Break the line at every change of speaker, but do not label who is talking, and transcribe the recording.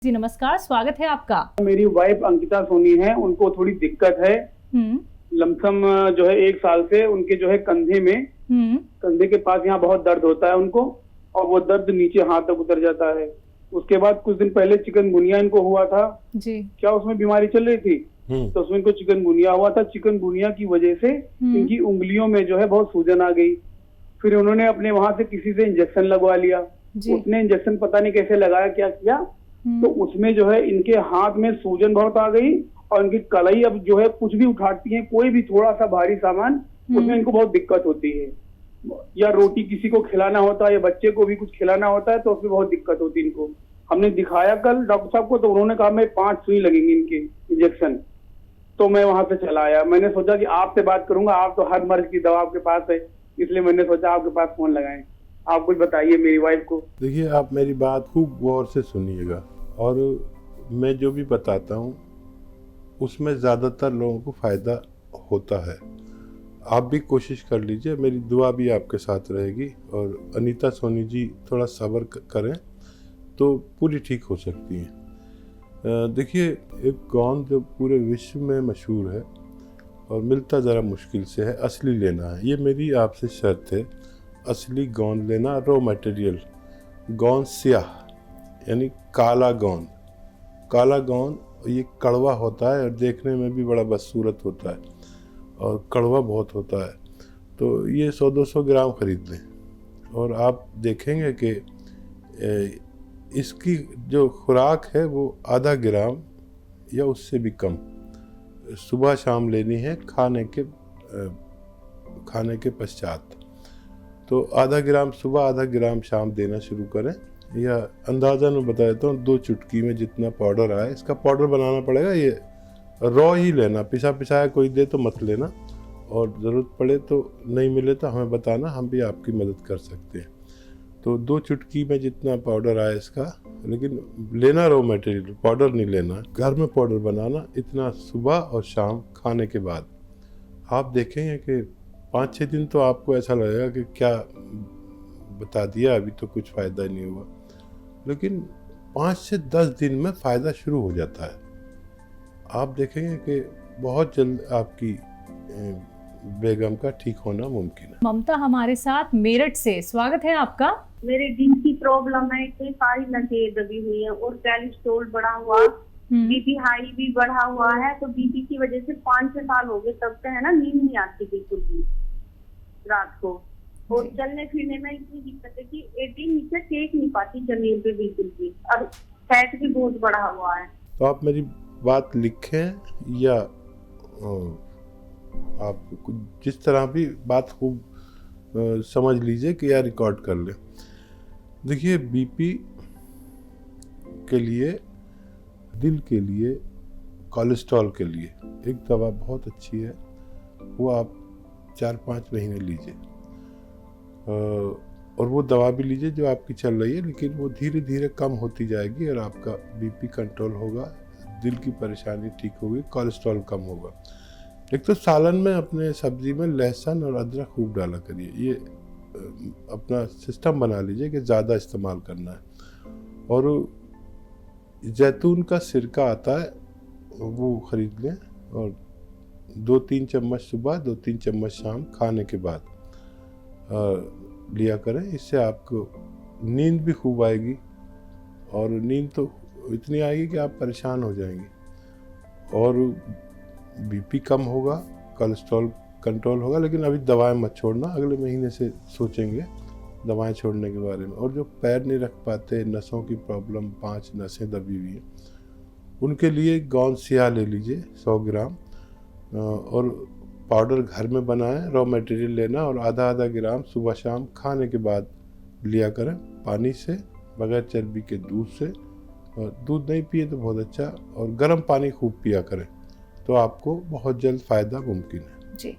जी नमस्कार, स्वागत है आपका।
मेरी वाइफ अंकिता सोनी है, उनको थोड़ी दिक्कत है। लमसम जो है 1 साल से उनके जो है कंधे में, कंधे के पास यहाँ बहुत दर्द होता है उनको, और वो दर्द नीचे हाथ तक उतर जाता है। उसके बाद कुछ दिन पहले चिकनगुनिया इनको हुआ था
जी।
क्या उसमें बीमारी चल रही थी, तो उसमें इनको चिकनगुनिया हुआ था। चिकनगुनिया की वजह से इनकी उंगलियों में जो है बहुत सूजन आ गई। फिर उन्होंने अपने वहां से किसी से इंजेक्शन लगवा लिया। उसने इंजेक्शन पता नहीं कैसे लगाया, क्या किया, तो उसमें जो है इनके हाथ में सूजन बहुत आ गई, और इनकी कलाई अब जो है कुछ भी उठाती है, कोई भी थोड़ा सा भारी सामान, उसमें इनको बहुत दिक्कत होती है। या रोटी किसी को खिलाना होता है या बच्चे को भी कुछ खिलाना होता है तो उसमें बहुत दिक्कत होती है इनको। हमने दिखाया कल डॉक्टर साहब को, तो उन्होंने कहा मैं 5 सुई लगेंगे इनके इंजेक्शन। तो मैं वहां से चला आया। मैंने सोचा कि आपसे बात करूंगा, आप तो हर मर्ज की दवा आपके पास है, इसलिए मैंने सोचा आपके पास फोन लगाएं। आप कुछ बताइए मेरी वाइफ को।
देखिए, आप मेरी बात खूब गौर से सुनिएगा, और मैं जो भी बताता हूँ उसमें ज़्यादातर लोगों को फ़ायदा होता है। आप भी कोशिश कर लीजिए, मेरी दुआ भी आपके साथ रहेगी। और अनीता सोनी जी थोड़ा सब्र करें तो पूरी ठीक हो सकती हैं। देखिए, एक गोंद जो पूरे विश्व में मशहूर है और मिलता ज़रा मुश्किल से है, असली लेना है। ये मेरी आपसे शर्त है, असली गोंद लेना, रॉ मटेरियल। गोंद स्याह यानी काला गोंद। काला गोंद ये कड़वा होता है और देखने में भी बड़ा बदसूरत होता है और कड़वा बहुत होता है। तो ये 100-200 ग्राम ख़रीद लें, और आप देखेंगे कि इसकी जो खुराक है वो आधा ग्राम या उससे भी कम सुबह शाम लेनी है, खाने के पश्चात। तो आधा ग्राम सुबह, आधा ग्राम शाम देना शुरू करें। या अंदाज़ा मैं बता देता हूँ, 2 चुटकी में जितना पाउडर आए, इसका पाउडर बनाना पड़ेगा। ये रॉ ही लेना, पिसाया कोई दे तो मत लेना, और ज़रूरत पड़े तो नहीं मिले तो हमें बताना, हम भी आपकी मदद कर सकते हैं। तो 2 चुटकी में जितना पाउडर आए इसका, लेकिन लेना रॉ मटेरियल, पाउडर नहीं लेना। घर में पाउडर बनाना, इतना सुबह और शाम खाने के बाद। आप देखेंगे कि 5-6 दिन तो आपको ऐसा लगेगा कि क्या बता दिया, अभी तो कुछ फ़ायदा नहीं हुआ, लेकिन 5 से 10 दिन में फ़ायदा शुरू हो जाता है। आप देखेंगे कि बहुत जल्द आपकी बेगम का ठीक होना मुमकिन है।
ममता हमारे साथ मेरठ से, स्वागत है आपका।
मेरे दिल की प्रॉब्लम है, कई सारी नसें दबी हुई है और कोलेस्ट्रॉल बढ़ा हुआ, बीपी हाई भी बढ़ा हुआ है। तो बीपी की वजह से 5-6 साल हो गए तब से है ना, नींद नहीं आती बिल्कुल भी रात को, और चलने फिरने में इतनी दिक्कत है कि एडी नीचे टेक नहीं पाती जमीन पे बिल्कुल भी, और फैट भी बहुत बढ़ा हुआ है।
तो आप मेरी बात लिखें या आप जिस तरह भी बात खूब समझ लीजिए कि या रिकॉर्ड कर लें। देखिए, बीपी के लिए, दिल के लिए, कोलेस्ट्रॉल के लिए एक दवा बहुत अच्छी है, वो आप 4-5 महीने लीजिए, और वो दवा भी लीजिए जो आपकी चल रही है, लेकिन वो धीरे धीरे कम होती जाएगी और आपका बीपी कंट्रोल होगा, दिल की परेशानी ठीक होगी, कोलेस्ट्रॉल कम होगा। एक तो सालन में अपने सब्जी में लहसुन और अदरक खूब डाला करिए। ये अपना सिस्टम बना लीजिए कि ज़्यादा इस्तेमाल करना है। और जैतून का सिरका आता है, वो ख़रीद लें, और 2-3 चम्मच सुबह, 2-3 चम्मच शाम खाने के बाद लिया करें। इससे आपको नींद भी खूब आएगी, और नींद तो इतनी आएगी कि आप परेशान हो जाएंगे, और बीपी कम होगा, कोलेस्ट्रॉल कंट्रोल होगा। लेकिन अभी दवाएं मत छोड़ना, अगले महीने से सोचेंगे दवाएं छोड़ने के बारे में। और जो पैर नहीं रख पाते, नसों की प्रॉब्लम, 5 नसें दबी हुई हैं, उनके लिए गोंद स्याह ले लीजिए 100 ग्राम, और पाउडर घर में बनाएं, रॉ मटेरियल लेना, और आधा ग्राम सुबह शाम खाने के बाद लिया करें, पानी से, बगैर चर्बी के दूध से। और दूध नहीं पिए तो बहुत अच्छा, और गर्म पानी खूब पिया करें, तो आपको बहुत जल्द फ़ायदा मुमकिन है।
जी।